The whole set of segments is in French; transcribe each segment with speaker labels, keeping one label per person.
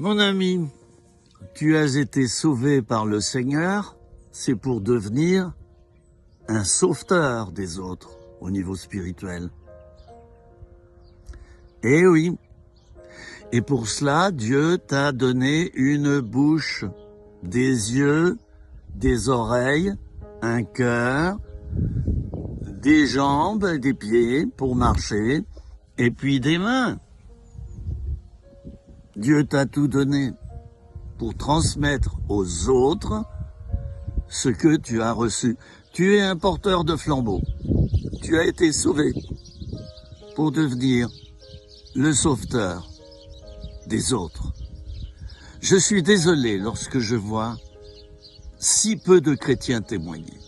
Speaker 1: Mon ami, tu as été sauvé par le Seigneur, c'est pour devenir un sauveteur des autres au niveau spirituel. Eh oui, et pour cela, Dieu t'a donné une bouche, des yeux, des oreilles, un cœur, des jambes, des pieds pour marcher, et puis des mains. Dieu t'a tout donné pour transmettre aux autres ce que tu as reçu. Tu es un porteur de flambeau. Tu as été sauvé pour devenir le sauveteur des autres. Je suis désolé lorsque je vois si peu de chrétiens témoigner.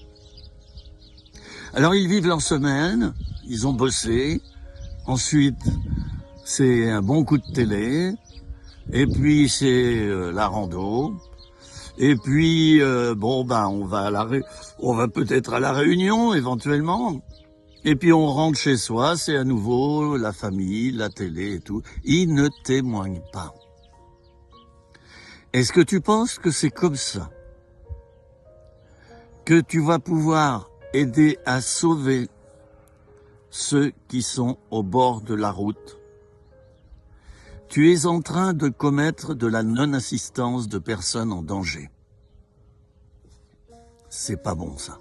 Speaker 1: Alors ils vivent leur semaine, ils ont bossé, ensuite c'est un bon coup de télé, et puis c'est la rando, et puis on va peut-être à la réunion éventuellement, et puis on rentre chez soi, c'est à nouveau la famille, la télé et tout. Ils ne témoignent pas. Est-ce que tu penses que c'est comme ça que tu vas pouvoir aider à sauver ceux qui sont au bord de la route? Tu es en train de commettre de la non-assistance de personnes en danger. C'est pas bon, ça.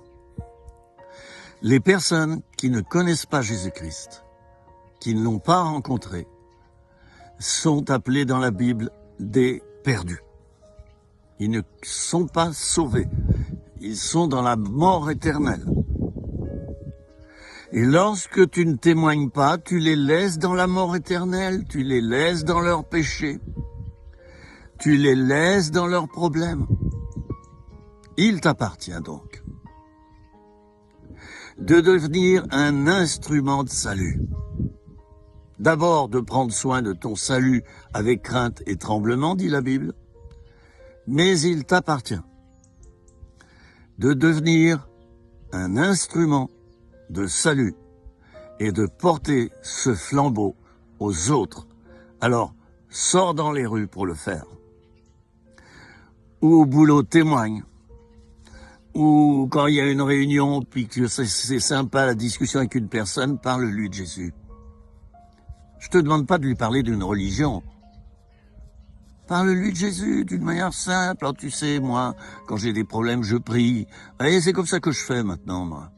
Speaker 1: Les personnes qui ne connaissent pas Jésus-Christ, qui ne l'ont pas rencontré, sont appelées dans la Bible des perdus. Ils ne sont pas sauvés. Ils sont dans la mort éternelle. Et lorsque tu ne témoignes pas, tu les laisses dans la mort éternelle, tu les laisses dans leurs péchés, tu les laisses dans leurs problèmes. Il t'appartient donc de devenir un instrument de salut. D'abord de prendre soin de ton salut avec crainte et tremblement, dit la Bible, mais il t'appartient de devenir un instrument de salut et de porter ce flambeau aux autres. Alors, sors dans les rues pour le faire. Ou au boulot, témoigne. Ou quand il y a une réunion, puis que c'est sympa la discussion avec une personne, parle-lui de Jésus. Je te demande pas de lui parler d'une religion. Parle-lui de Jésus d'une manière simple. Alors, tu sais, moi, quand j'ai des problèmes, je prie. Et c'est comme ça que je fais maintenant, moi.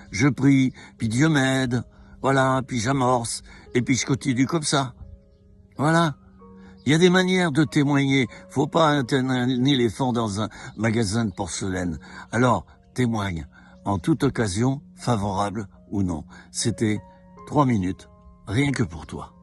Speaker 1: Je prie, puis Dieu m'aide, voilà, puis j'amorce, et puis je continue comme ça. Voilà. Il y a des manières de témoigner. Faut pas un éléphant dans un magasin de porcelaine. Alors, témoigne, en toute occasion, favorable ou non. C'était 3 minutes, rien que pour toi.